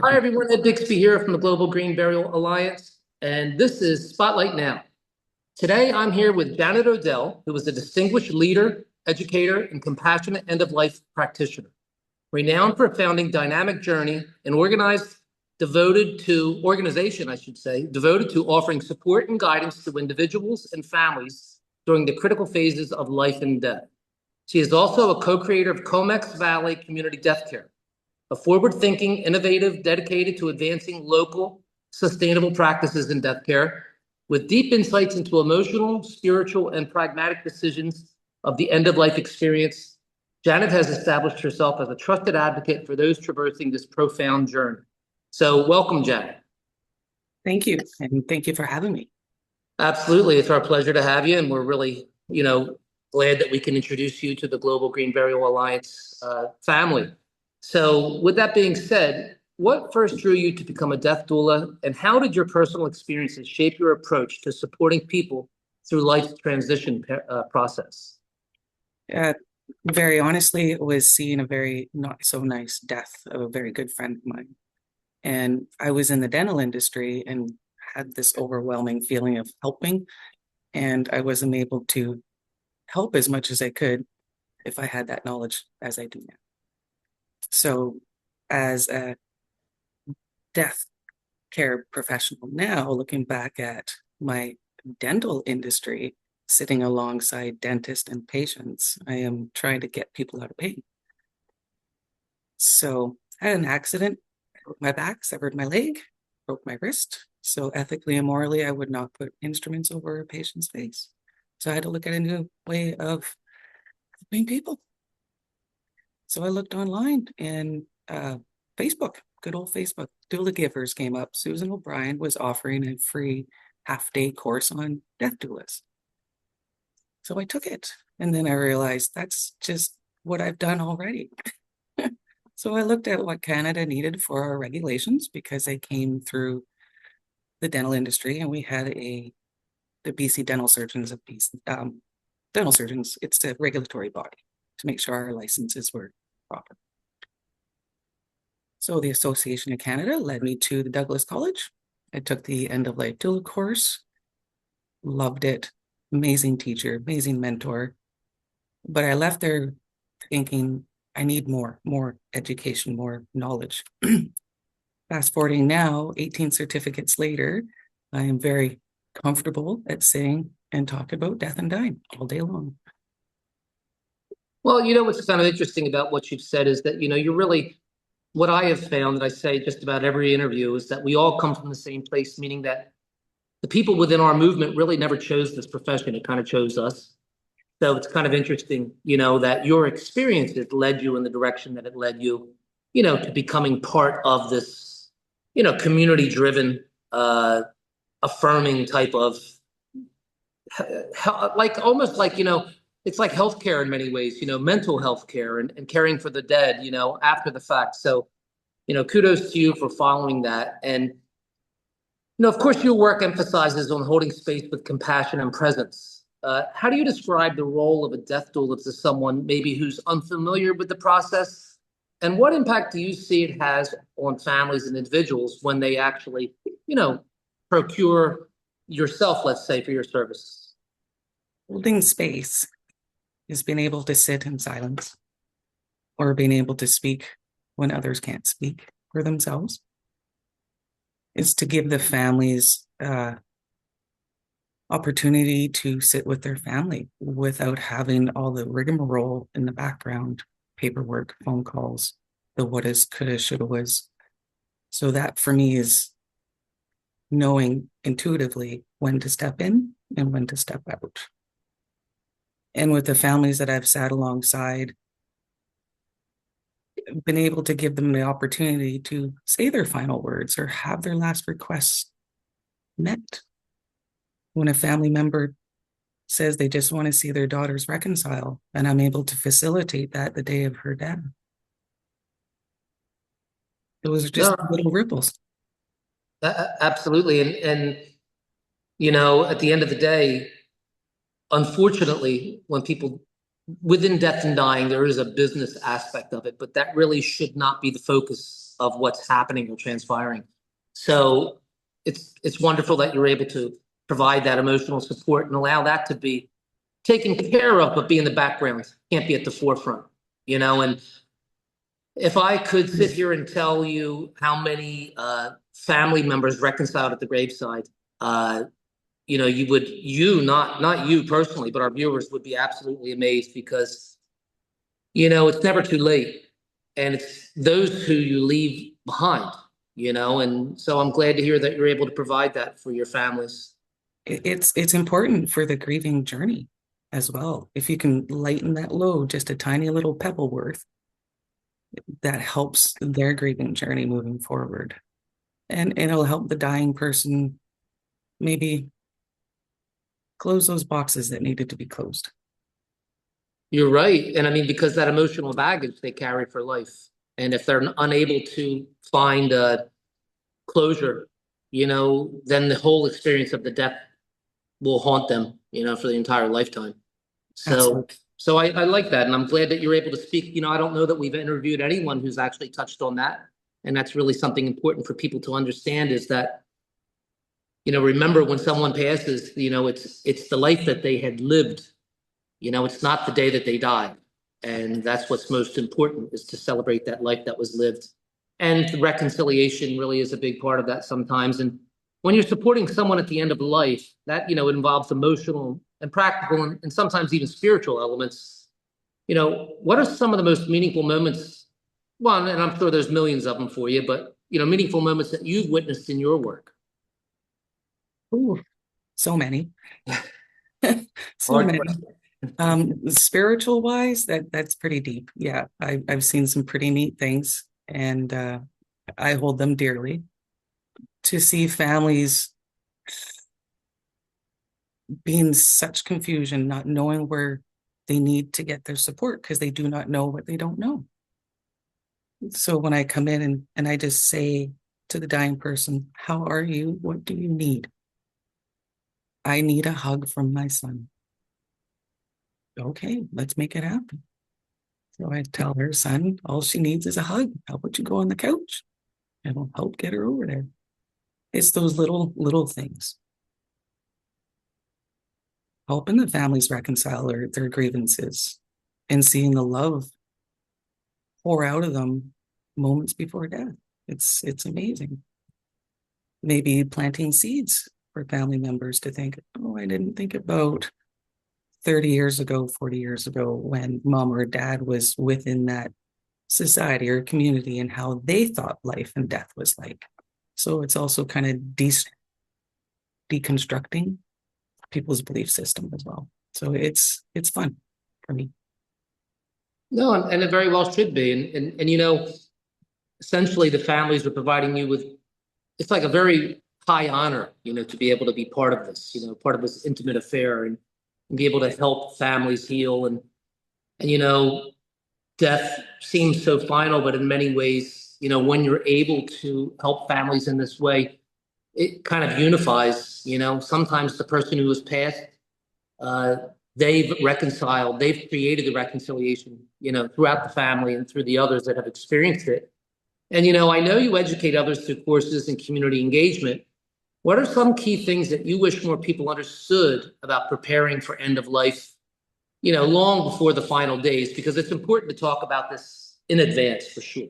Hi, everyone. Ed Bixby here from the Global Green Burial Alliance, and this is Spotlight Now. Today, I'm here with Janet Odell, who is a distinguished leader, educator, and compassionate end-of-life practitioner, renowned for founding Dynamic Journey, an organization, devoted to offering support and guidance to individuals and families during the critical phases of life and death. She is also a co-creator of Comox Valley Community Deathcare, a forward-thinking, innovative, dedicated to advancing local, sustainable practices in death care, with deep insights into emotional, spiritual, and pragmatic decisions of the end-of-life experience. Janet has established herself as a trusted advocate for those traversing this profound journey. So welcome, Janet. Thank you, and thank you for having me. Absolutely, it's our pleasure to have you, and we're really, glad that we can introduce you to the Global Green Burial Alliance family. So with that being said, what first drew you to become a death doula, and how did your personal experiences shape your approach to supporting people through life's transition process? Very honestly, it was seeing a very not so nice death of a very good friend of mine. And I was in the dental industry and had this overwhelming feeling of helping, and I wasn't able to help as much as I could if I had that knowledge as I do now. So as a death care professional now, looking back at my dental industry, sitting alongside dentists and patients, I am trying to get people out of pain. So I had an accident, broke my back, severed my leg, broke my wrist. So ethically and morally, I would not put instruments over a patient's face. So I had to look at a new way of helping people. So I looked online and Facebook, good old Facebook, Doula Givers came up. Susan O'Brien was offering a free half-day course on death doulas. So I took it, and then I realized that's just what I've done already. So I looked at what Canada needed for our regulations, because I came through the dental industry, and we had the BC Dental Surgeons of Dental Surgeons. It's a regulatory body to make sure our licenses were proper. So the Association of Canada led me to the Douglas College. I took the End of Life Doula course, loved it, amazing teacher, amazing mentor. But I left there thinking I need more education, more knowledge. Fast forwarding now, 18 certificates later, I am very comfortable at saying and talk about death and dying all day long. Well, what's kind of interesting about what you've said is that, you're really, what I have found, that I say just about every interview, is that we all come from the same place, meaning that the people within our movement really never chose this profession. It kind of chose us. So it's kind of interesting, that your experiences led you in the direction that it led you, to becoming part of this, community-driven, affirming type of, almost like, it's like healthcare in many ways, mental health care and caring for the dead, after the fact. So, kudos to you for following that. And, of course, your work emphasizes on holding space with compassion and presence. How do you describe the role of a death doula to someone maybe who's unfamiliar with the process? And what impact do you see it has on families and individuals when they actually, procure yourself, let's say, for your services? Holding space is being able to sit in silence, or being able to speak when others can't speak for themselves. Is to give the families opportunity to sit with their family without having all the rigmarole in the background, paperwork, phone calls, the what is, coulda, shoulda, was. So that for me is knowing intuitively when to step in and when to step out. And with the families that I've sat alongside, been able to give them the opportunity to say their final words or have their last requests met. When a family member says they just want to see their daughters reconcile, and I'm able to facilitate that the day of her death. Those are just little ripples. Absolutely. And, at the end of the day, unfortunately, when people within death and dying, there is a business aspect of it, but that really should not be the focus of what's happening or transpiring. So it's wonderful that you're able to provide that emotional support and allow that to be taken care of, but be in the background, can't be at the forefront, and if I could sit here and tell you how many family members reconciled at the graveside, not you personally, but our viewers would be absolutely amazed because, it's never too late. And it's those who you leave behind, and so I'm glad to hear that you're able to provide that for your families. It's important for the grieving journey as well. If you can lighten that load just a tiny little pebble worth, that helps their grieving journey moving forward. And it'll help the dying person maybe close those boxes that needed to be closed. You're right. And I mean, because that emotional baggage they carry for life. And if they're unable to find a closure, then the whole experience of the death will haunt them, for the entire lifetime. So, Absolutely. so I like that. And I'm glad that you're able to speak. I don't know that we've interviewed anyone who's actually touched on that. And that's really something important for people to understand is that, remember when someone passes, it's the life that they had lived. It's not the day that they died. And that's what's most important is to celebrate that life that was lived. And reconciliation really is a big part of that sometimes. And when you're supporting someone at the end of life, that, it involves emotional and practical and sometimes even spiritual elements. What are some of the most meaningful moments? Well, and I'm sure there's millions of them for you, but, meaningful moments that you've witnessed in your work. Ooh, so many. So Hard many. question. Spiritual wise, that's pretty deep. Yeah, I've seen some pretty neat things, and I hold them dearly. To see families be in such confusion, not knowing where they need to get their support because they do not know what they don't know. So when I come in and I just say to the dying person, how are you? What do you need? I need a hug from my son. Okay, let's make it happen. So I tell her son, all she needs is a hug. How about you go on the couch? And we'll help get her over there. It's those little things. Helping the families reconcile their grievances and seeing the love pour out of them moments before death. It's amazing. Maybe planting seeds for family members to think, oh, I didn't think about 30 years ago, 40 years ago, when mom or dad was within that society or community and how they thought life and death was like. So it's also kind of deconstructing people's belief system as well. So it's fun for me. No, and it very well should be. And essentially the families are providing you with, it's like a very high honor, to be able to be part of this, part of this intimate affair and be able to help families heal. And death seems so final, but in many ways, when you're able to help families in this way, it kind of unifies, sometimes the person who has passed, they've reconciled, they've created the reconciliation, throughout the family and through the others that have experienced it. And, I know you educate others through courses and community engagement. What are some key things that you wish more people understood about preparing for end of life, long before the final days? Because it's important to talk about this in advance for sure.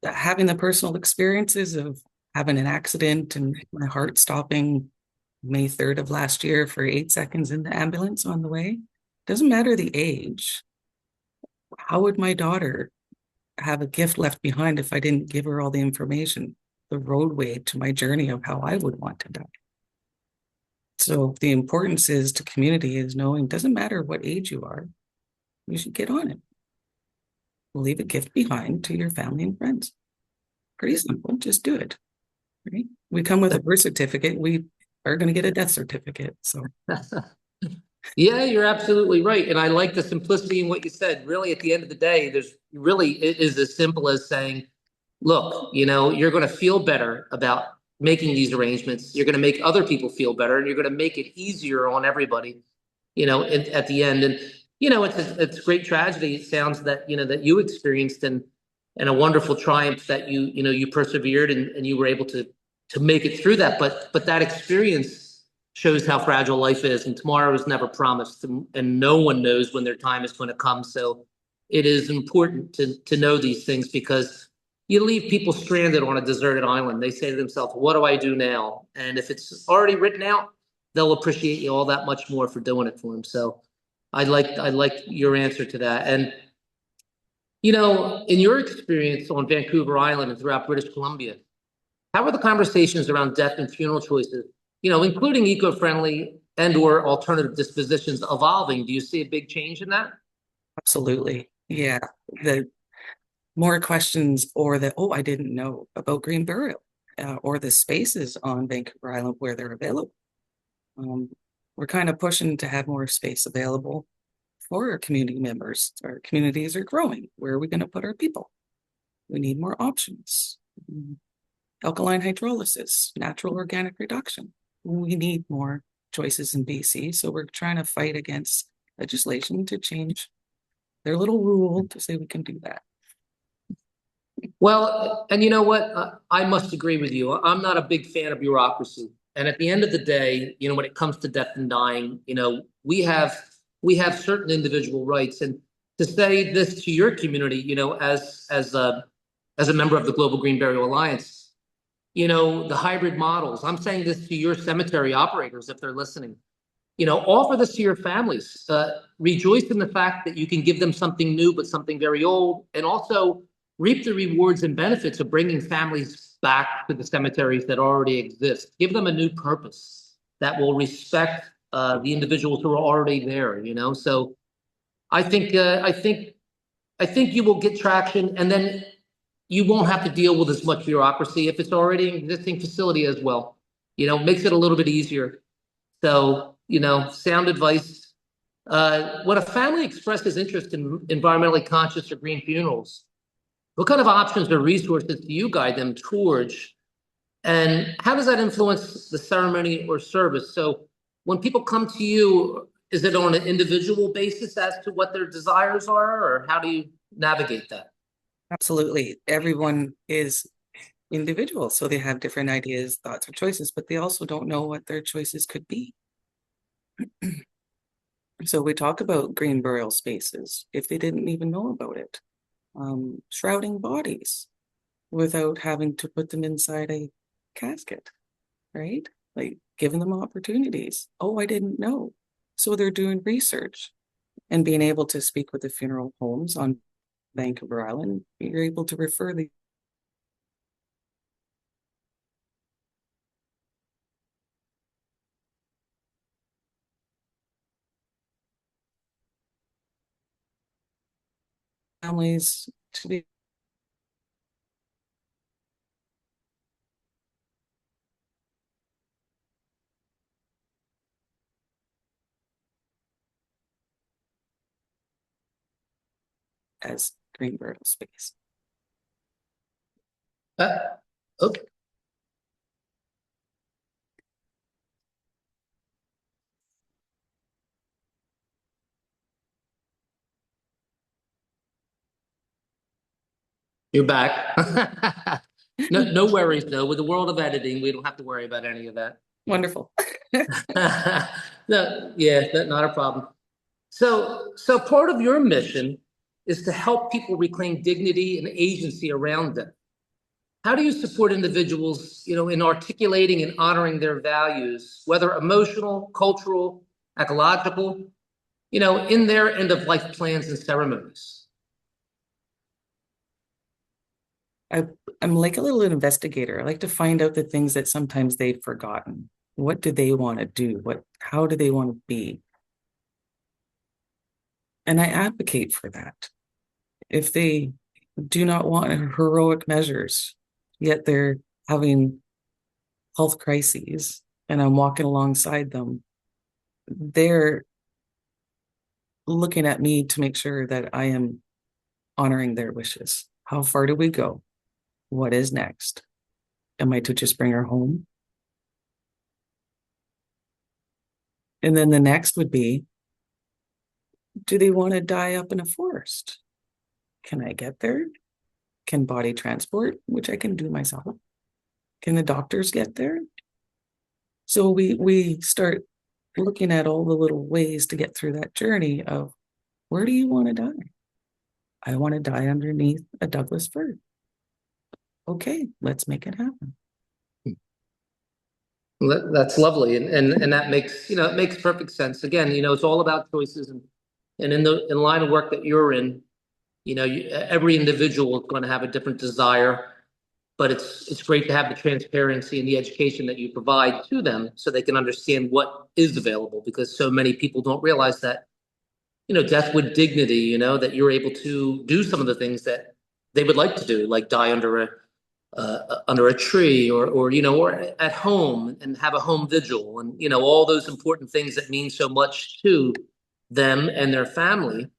Having the personal experiences of having an accident and my heart stopping May 3rd of last year for 8 seconds in the ambulance on the way, doesn't matter the age. How would my daughter have a gift left behind if I didn't give her all the information, the roadway to my journey of how I would want to die? So the importance is to community is knowing, doesn't matter what age you are, you should get on it. Leave a gift behind to your family and friends. Pretty simple, just do it. Right? We come with a birth certificate, we are going to get a death certificate. So Yeah, you're absolutely right. And I like the simplicity in what you said. Really, at the end of the day, it is as simple as saying, look, you're going to feel better about making these arrangements. You're going to make other people feel better, and you're going to make it easier on everybody, at the end. And, it's a great tragedy. It sounds that, that you experienced. And, and a wonderful triumph that you persevered and you were able to make it through that. But that experience shows how fragile life is, and tomorrow is never promised, and no one knows when their time is going to come. So it is important to know these things, because you leave people stranded on a deserted island. They say to themselves, what do I do now? And if it's already written out, they'll appreciate you all that much more for doing it for them. So I like your answer to that. And in your experience on Vancouver Island and throughout British Columbia, how are the conversations around death and funeral choices, including eco-friendly and or alternative dispositions, evolving? Do you see a big change in that? Absolutely. Yeah. The more questions, or the, oh, I didn't know about green burial, or the spaces on Vancouver Island where they're available. We're kind of pushing to have more space available for our community members. Our communities are growing. Where are we going to put our people? We need more options. Alkaline hydrolysis, natural organic reduction. We need more choices in BC. So we're trying to fight against legislation to change their little rule to say we can do that. Well, and you know what? I must agree with you. I'm not a big fan of bureaucracy. And at the end of the day, when it comes to death and dying, we have certain individual rights. And to say this to your community, as a member of the Global Green Burial Alliance, the hybrid models. I'm saying this to your cemetery operators if they're listening. Offer this to your families. Rejoice in the fact that you can give them something new, but something very old, and also reap the rewards and benefits of bringing families back to the cemeteries that already exist. Give them a new purpose that will respect the individuals who are already there. So I think you will get traction, and then you won't have to deal with as much bureaucracy if it's already an existing facility as well. Makes it a little bit easier. So, sound advice. When a family expresses interest in environmentally conscious or green funerals, what kind of options or resources do you guide them towards? And how does that influence the ceremony or service? So when people come to you, is it on an individual basis as to what their desires are, or how do you navigate that? Absolutely. Everyone is individual. So they have different ideas, thoughts, or choices, but they also don't know what their choices could be. So we talk about green burial spaces if they didn't even know about it. Shrouding bodies without having to put them inside a casket, right? Like giving them opportunities. Oh, I didn't know. So they're doing research and being able to speak with the funeral homes on Vancouver Island. You're able to refer the families to be as green burial space. Uh, okay. You're back. No worries, though. With the world of editing, we don't have to worry about any of that. Wonderful. No, yeah, not a problem. So part of your mission is to help people reclaim dignity and agency around them. How do you support individuals, in articulating and honoring their values, whether emotional, cultural, ecological, in their end of life plans and ceremonies? I'm like a little investigator. I like to find out the things that sometimes they've forgotten. What do they want to do? How do they want to be? And I advocate for that. If they do not want heroic measures, yet they're having health crises, and I'm walking alongside them, they're looking at me to make sure that I am honoring their wishes. How far do we go? What is next? Am I to just bring her home? And then the next would be, do they want to die up in a forest? Can I get there? Can body transport, which I can do myself. Can the doctors get there? So we start looking at all the little ways to get through that journey of, where do you want to die? I want to die underneath a Douglas fir. Okay, let's make it happen. That's lovely, and that makes, it makes perfect sense. Again, it's all about choices, and in the line of work that you're in, every individual is going to have a different desire, but it's great to have the transparency and the education that you provide to them so they can understand what is available, because so many people don't realize that, death with dignity, that you're able to do some of the things that they would like to do, like die under a tree, or at home and have a home vigil, and all those important things that mean so much to them and their family.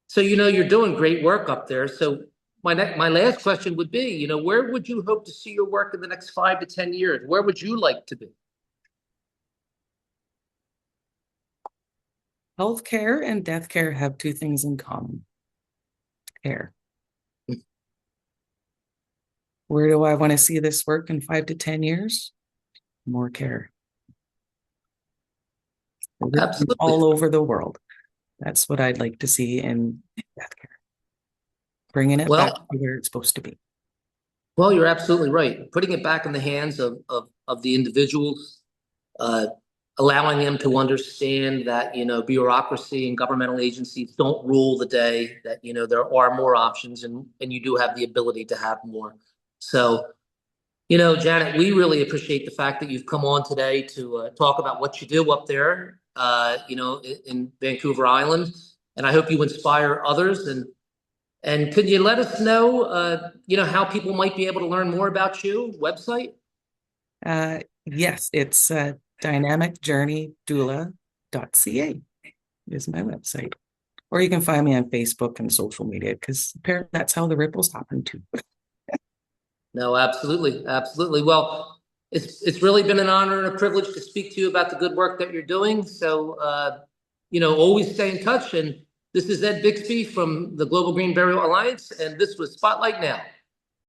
So you're doing great work up there. So my last question would be, where would you hope to see your work in the next 5 to 10 years? Where would you like to be? Healthcare and death care have two things in common. Care. Where do I want to see this work in 5 to 10 years? More care. Absolutely. All over the world. That's what I'd like to see in death care. Bringing it back to where it's supposed to be. Well, you're absolutely right. Putting it back in the hands of the individuals, allowing them to understand that, bureaucracy and governmental agencies don't rule the day, that, there are more options, and you do have the ability to have more. So, Janet, we really appreciate the fact that you've come on today to talk about what you do up there, in Vancouver Island. And I hope you inspire others. And could you let us know, how people might be able to learn more about you? Website? Yes, it's dynamicjourneydoula.ca is my website. Or you can find me on Facebook and social media, because apparently that's how the ripples happen too. No, absolutely. Absolutely. Well, it's really been an honor and a privilege to speak to you about the good work that you're doing. So, always stay in touch. And this is Ed Bixby from the Global Green Burial Alliance, and this was Spotlight Now.